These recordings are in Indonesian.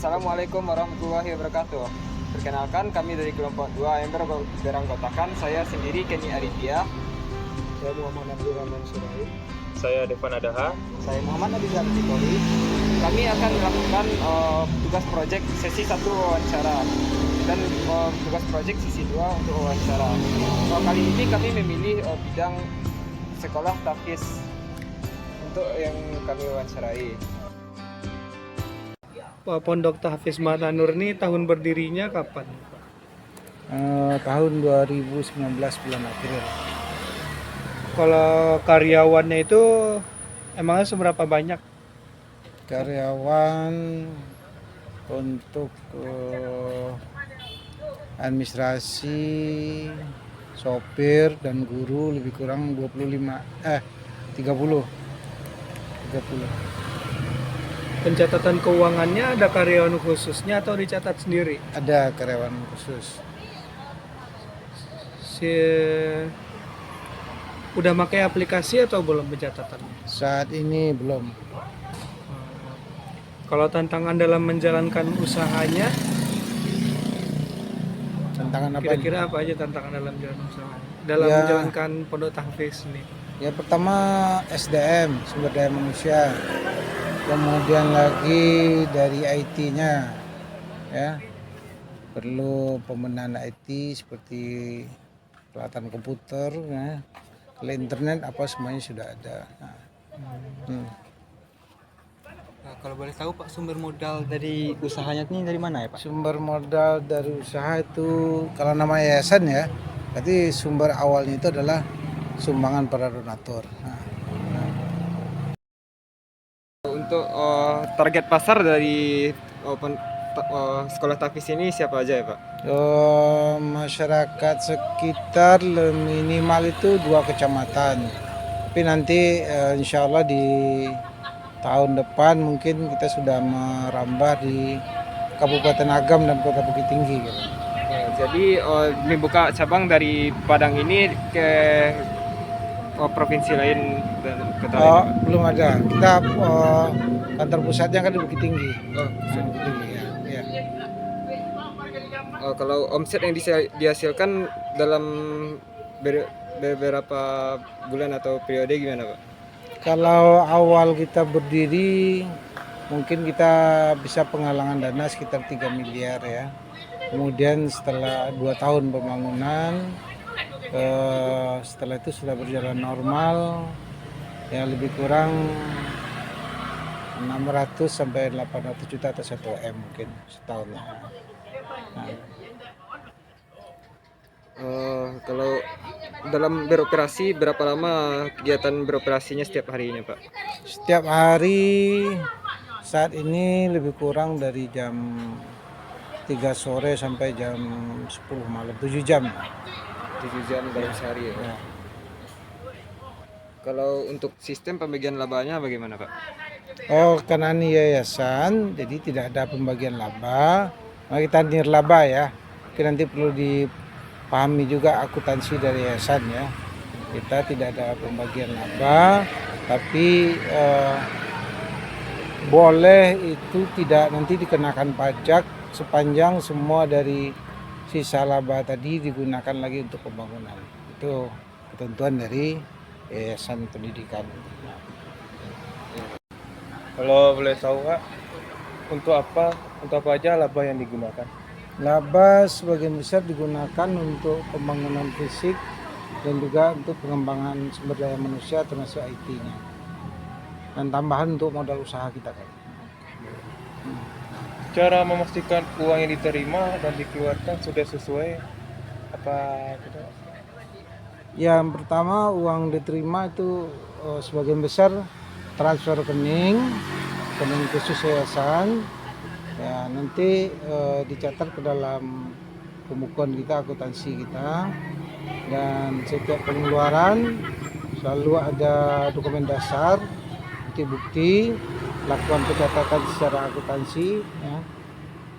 Assalamualaikum warahmatullahi wabarakatuh. Perkenalkan, kami dari kelompok 2 yang beranggotakan saya sendiri Kenny Arifia. Saya Muhammad Abdul Rahman Surai. Saya Devan Adaha. Saya Muhammad Abizar Tikori. Kami akan melakukan tugas proyek sesi 1 wawancara dan tugas proyek sesi 2 untuk wawancara. Kali ini kami memilih bidang sekolah tahfiz untuk yang kami wawancarai. Pondok Tahfiz Mata Nur ini tahun berdirinya kapan? Tahun 2019 bulan April. Kalau karyawannya itu emangnya seberapa banyak? Karyawan untuk administrasi, sopir dan guru lebih kurang 30. Pencatatan keuangannya ada karyawan khususnya atau dicatat sendiri? Ada karyawan khusus. Udah pakai aplikasi atau belum pencatatan? Saat ini belum. Kalau tantangan dalam menjalankan usahanya, Tantangan apa? kira-kira apa aja tantangan dalam menjalankan usahanya? Dalam Ya. menjalankan Pondok Tahfiz ini? Ya, pertama SDM, sumber daya manusia. Kemudian lagi dari IT-nya, ya, perlu pembenahan IT seperti peralatan komputer, ya. Kalau internet apa semuanya sudah ada. Nah, kalau boleh tahu Pak, sumber modal dari usahanya ini dari mana ya Pak? Sumber modal dari usaha itu kalau nama yayasan ya, berarti sumber awalnya itu adalah sumbangan para donatur. Untuk target pasar dari sekolah tahfiz ini siapa aja ya Pak? Masyarakat sekitar minimal itu 2 kecamatan. Tapi nanti insya Allah di tahun depan mungkin kita sudah merambah di Kabupaten Agam dan Kota Bukit Tinggi. Gitu. Jadi dibuka cabang dari Padang ini ke provinsi lain dan kota lain. Pak? Belum ada. Kita kantor pusatnya kan di Bukit Tinggi. Bukit Tinggi ya. Kalau omset yang dihasilkan dalam beberapa bulan atau periode gimana Pak? Kalau awal kita berdiri mungkin kita bisa penggalangan dana sekitar 3 miliar ya. Kemudian setelah 2 tahun pembangunan, setelah itu sudah berjalan normal, ya lebih kurang 600 sampai 800 juta atau 1 M mungkin setahun. Kalau dalam beroperasi, berapa lama kegiatan beroperasinya setiap harinya Pak? Setiap hari saat ini lebih kurang dari jam 3 sore sampai jam 10 malam, 7 jam. 7 jam dalam sehari ya. Kalau untuk sistem pembagian labanya bagaimana Pak? Karena ini yayasan, jadi tidak ada pembagian laba. Nah, kita nirlaba ya. Mungkin nanti perlu dipahami juga akuntansi dari yayasan ya. Kita tidak ada pembagian laba, tapi boleh itu tidak nanti dikenakan pajak sepanjang semua dari sisa laba tadi digunakan lagi untuk pembangunan. Itu ketentuan dari yayasan pendidikan. Kalau boleh tahu Kak, untuk apa aja laba yang digunakan? Laba sebagian besar digunakan untuk pembangunan fisik dan juga untuk pengembangan sumber daya manusia termasuk IT-nya. Dan tambahan untuk modal usaha kita kan. Cara memastikan uang yang diterima dan dikeluarkan sudah sesuai apa tidak? Yang pertama uang diterima itu sebagian besar transfer rekening khusus yayasan. Ya, nanti dicatat ke dalam pembukuan kita, akuntansi kita, dan setiap pengeluaran selalu ada dokumen dasar, bukti-bukti, lakukan pencatatan secara akuntansi, ya.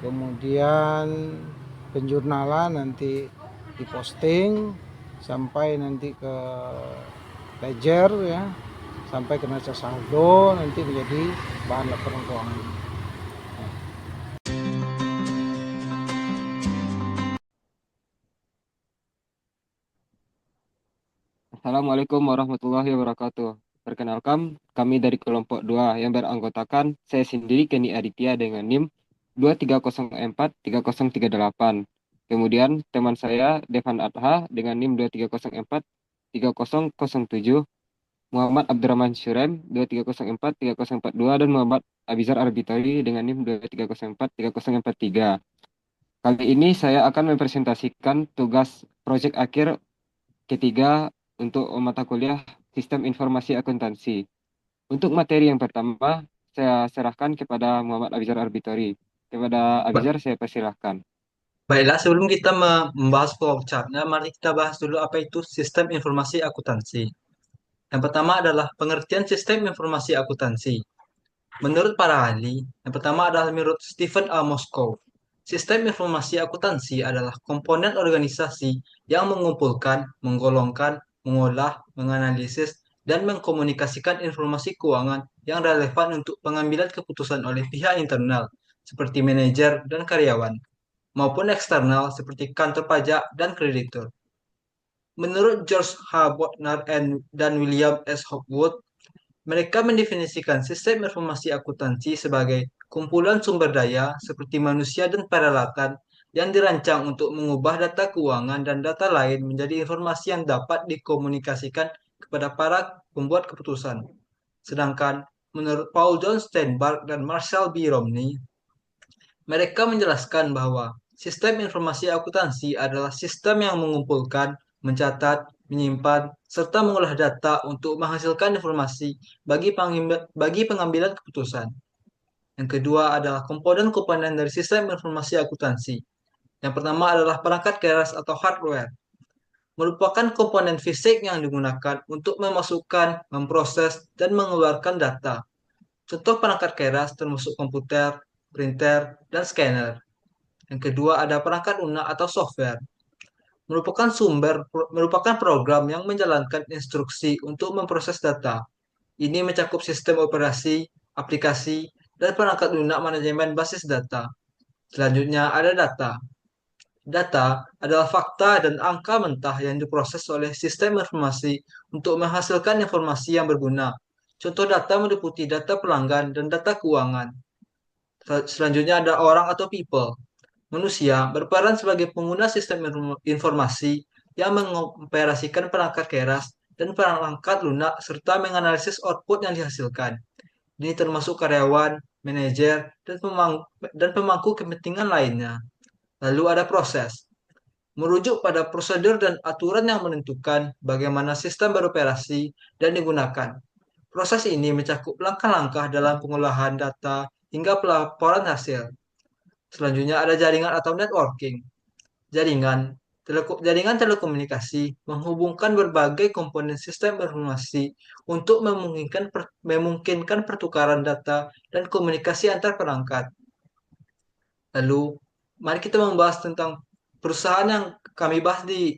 Kemudian penjurnalan nanti diposting sampai nanti ke ledger ya, sampai ke neraca saldo nanti menjadi bahan laporan keuangan. Assalamualaikum warahmatullahi wabarakatuh. Perkenalkan, kami dari kelompok 2 yang beranggotakan saya sendiri Kenny Aditya dengan NIM 23043038. Kemudian teman saya Devan Adha dengan NIM 23043007, Muhammad Abdurrahman Syurem 23043042 dan Muhammad Abizar Arbitori dengan NIM 23043043. Kali ini saya akan mempresentasikan tugas proyek akhir ketiga untuk mata kuliah Sistem Informasi Akuntansi. Untuk materi yang pertama, saya serahkan kepada Muhammad Abizar Arbitori. Kepada Ba- Abizar, saya persilahkan. Baiklah, sebelum kita membahas flowchart-nya, mari kita bahas dulu apa itu sistem informasi akuntansi. Yang pertama adalah pengertian sistem informasi akuntansi. Menurut para ahli, yang pertama adalah menurut Stephen A. Moskow. Sistem informasi akuntansi adalah komponen organisasi yang mengumpulkan, menggolongkan, mengolah, menganalisis, dan mengkomunikasikan informasi keuangan yang relevan untuk pengambilan keputusan oleh pihak internal, seperti manajer dan karyawan, maupun eksternal seperti kantor pajak dan kreditur. Menurut George H. Bodnar dan William S. Hopwood, mereka mendefinisikan sistem informasi akuntansi sebagai kumpulan sumber daya seperti manusia dan peralatan yang dirancang untuk mengubah data keuangan dan data lain menjadi informasi yang dapat dikomunikasikan kepada para pembuat keputusan. Sedangkan menurut Paul John Steinberg dan Marshall B. Romney, mereka menjelaskan bahwa sistem informasi akuntansi adalah sistem yang mengumpulkan, mencatat, menyimpan, serta mengolah data untuk menghasilkan informasi bagi pengambilan keputusan. Yang kedua adalah komponen-komponen dari sistem informasi akuntansi. Yang pertama adalah perangkat keras atau hardware, merupakan komponen fisik yang digunakan untuk memasukkan, memproses, dan mengeluarkan data. Contoh perangkat keras termasuk komputer, printer, dan scanner. Yang kedua ada perangkat lunak atau software, merupakan program yang menjalankan instruksi untuk memproses data. Ini mencakup sistem operasi, aplikasi, dan perangkat lunak manajemen basis data. Selanjutnya ada data. Data adalah fakta dan angka mentah yang diproses oleh sistem informasi untuk menghasilkan informasi yang berguna. Contoh data meliputi data pelanggan dan data keuangan. Selanjutnya ada orang atau people. Manusia berperan sebagai pengguna sistem informasi yang mengoperasikan perangkat keras dan perangkat lunak serta menganalisis output yang dihasilkan. Ini termasuk karyawan, manajer, dan pemangku kepentingan lainnya. Lalu ada proses, merujuk pada prosedur dan aturan yang menentukan bagaimana sistem beroperasi dan digunakan. Proses ini mencakup langkah-langkah dalam pengolahan data hingga pelaporan hasil. Selanjutnya ada jaringan atau networking. Jaringan telekomunikasi menghubungkan berbagai komponen sistem informasi untuk memungkinkan pertukaran data dan komunikasi antar perangkat. Lalu, mari kita membahas tentang perusahaan yang kami bahas di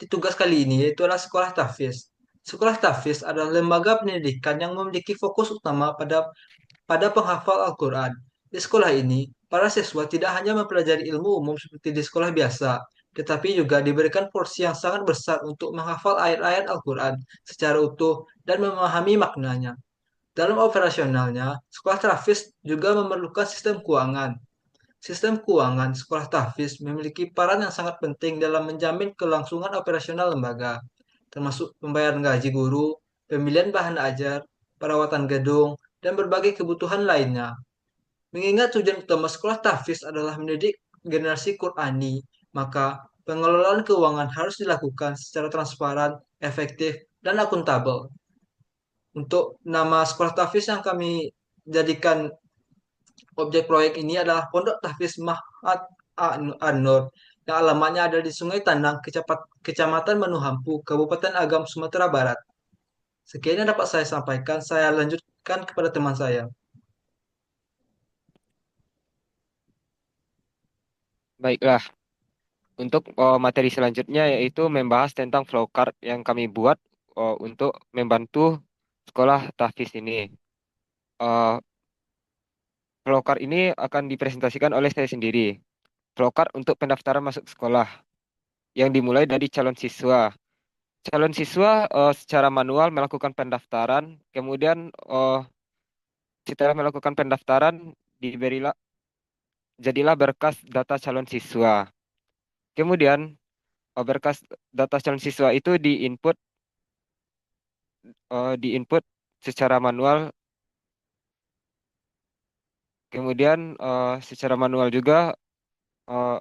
tugas kali ini, yaitu adalah Sekolah Tahfiz. Sekolah Tahfiz adalah lembaga pendidikan yang memiliki fokus utama pada penghafal Al-Quran. Di sekolah ini, para siswa tidak hanya mempelajari ilmu umum seperti di sekolah biasa, tetapi juga diberikan porsi yang sangat besar untuk menghafal ayat-ayat Al-Quran secara utuh dan memahami maknanya. Dalam operasionalnya, sekolah tahfiz juga memerlukan sistem keuangan. Sistem keuangan sekolah tahfiz memiliki peran yang sangat penting dalam menjamin kelangsungan operasional lembaga, termasuk pembayaran gaji guru, pembelian bahan ajar, perawatan gedung, dan berbagai kebutuhan lainnya. Mengingat tujuan utama sekolah tahfiz adalah mendidik generasi Qurani, maka pengelolaan keuangan harus dilakukan secara transparan, efektif, dan akuntabel. Untuk nama sekolah tahfiz yang kami jadikan objek proyek ini adalah Pondok Tahfiz Mahat An-Nur yang alamatnya ada di Sungai Tandang, Kecamatan Menuhampu, Kabupaten Agam, Sumatera Barat. Sekian yang dapat saya sampaikan, saya lanjutkan kepada teman saya. Baiklah, untuk materi selanjutnya yaitu membahas tentang flowchart yang kami buat untuk membantu sekolah tahfiz ini. Eh, Flowchart ini akan dipresentasikan oleh saya sendiri. Flowchart untuk pendaftaran masuk sekolah yang dimulai dari calon siswa. calon siswa secara manual melakukan pendaftaran, kemudian setelah melakukan pendaftaran diberilah jadilah berkas data calon siswa. Kemudian berkas data calon siswa itu diinput secara manual, kemudian secara manual juga eh,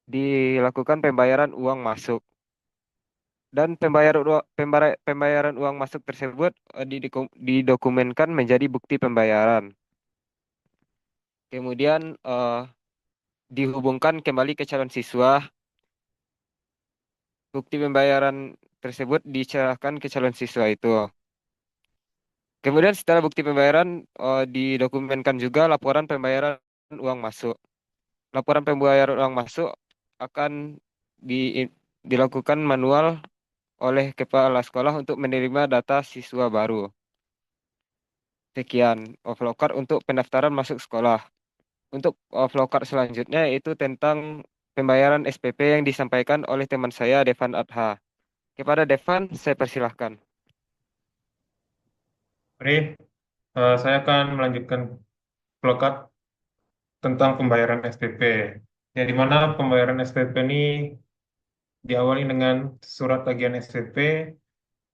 dilakukan pembayaran uang masuk. Dan pembayaran uang masuk tersebut didokumenkan menjadi bukti pembayaran. Kemudian dihubungkan kembali ke calon siswa. Bukti pembayaran tersebut diserahkan ke calon siswa itu. Kemudian setelah bukti pembayaran didokumenkan juga laporan pembayaran uang masuk. Laporan pembayaran uang masuk akan dilakukan manual oleh kepala sekolah untuk menerima data siswa baru. Sekian flowcard untuk pendaftaran masuk sekolah. Untuk flowcard selanjutnya itu tentang pembayaran SPP yang disampaikan oleh teman saya Devan Adha. Kepada Devan, saya persilahkan. Mari, saya akan melanjutkan vlogcast tentang pembayaran SPP. Yang di mana pembayaran SPP ini diawali dengan surat tagihan SPP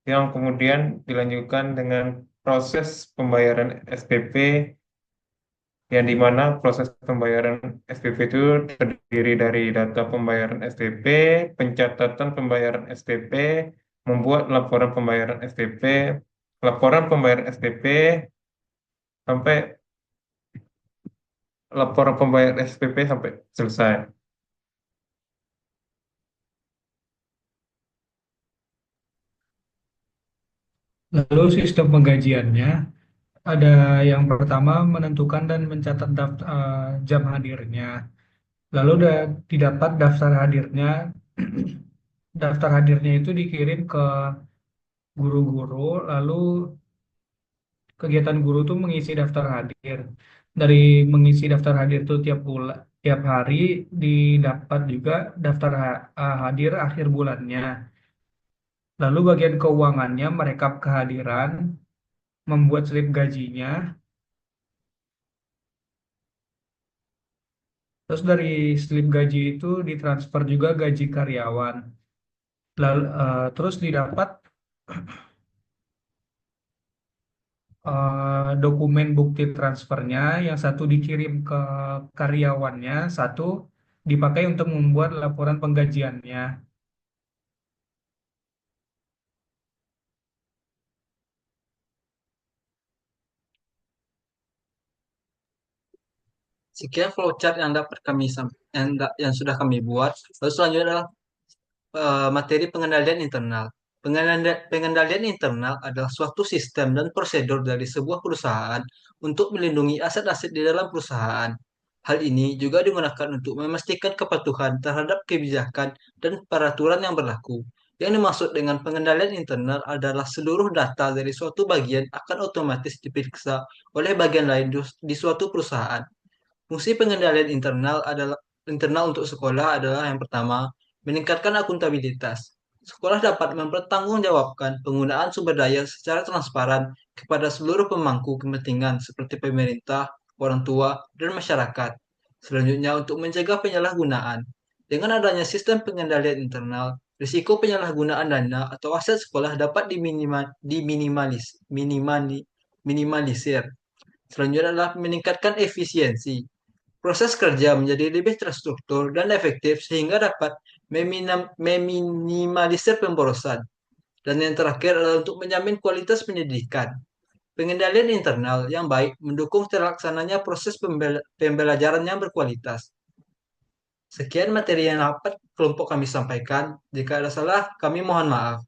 yang kemudian dilanjutkan dengan proses pembayaran SPP yang di mana proses pembayaran SPP itu terdiri dari data pembayaran SPP, pencatatan pembayaran SPP, membuat laporan pembayaran SPP, sampai laporan pembayaran SPP sampai selesai. Lalu sistem penggajiannya ada yang pertama menentukan dan mencatat jam hadirnya. Lalu didapat daftar hadirnya. Daftar hadirnya itu dikirim ke guru-guru, lalu kegiatan guru tuh mengisi daftar hadir. Dari mengisi daftar hadir tuh tiap bulan, tiap hari didapat juga daftar hadir akhir bulannya. Lalu bagian keuangannya merekap kehadiran, membuat slip gajinya. Terus dari slip gaji itu ditransfer juga gaji karyawan. Lalu terus didapat dokumen bukti transfernya, yang satu dikirim ke karyawannya, satu dipakai untuk membuat laporan penggajiannya. Sekian flowchart yang dapat yang sudah kami buat. Lalu selanjutnya adalah materi pengendalian internal. Pengendalian internal adalah suatu sistem dan prosedur dari sebuah perusahaan untuk melindungi aset-aset di dalam perusahaan. Hal ini juga digunakan untuk memastikan kepatuhan terhadap kebijakan dan peraturan yang berlaku. Yang dimaksud dengan pengendalian internal adalah seluruh data dari suatu bagian akan otomatis diperiksa oleh bagian lain di suatu perusahaan. Fungsi pengendalian internal untuk sekolah adalah yang pertama, meningkatkan akuntabilitas. Sekolah dapat mempertanggungjawabkan penggunaan sumber daya secara transparan kepada seluruh pemangku kepentingan seperti pemerintah, orang tua, dan masyarakat. Selanjutnya, untuk mencegah penyalahgunaan. Dengan adanya sistem pengendalian internal, risiko penyalahgunaan dana atau aset sekolah dapat minimalisir. Selanjutnya adalah meningkatkan efisiensi. Proses kerja menjadi lebih terstruktur dan efektif sehingga dapat meminimalisir pemborosan. Dan yang terakhir adalah untuk menjamin kualitas pendidikan. Pengendalian internal yang baik mendukung terlaksananya proses pembelajaran yang berkualitas. Sekian materi yang dapat kelompok kami sampaikan. Jika ada salah, kami mohon maaf.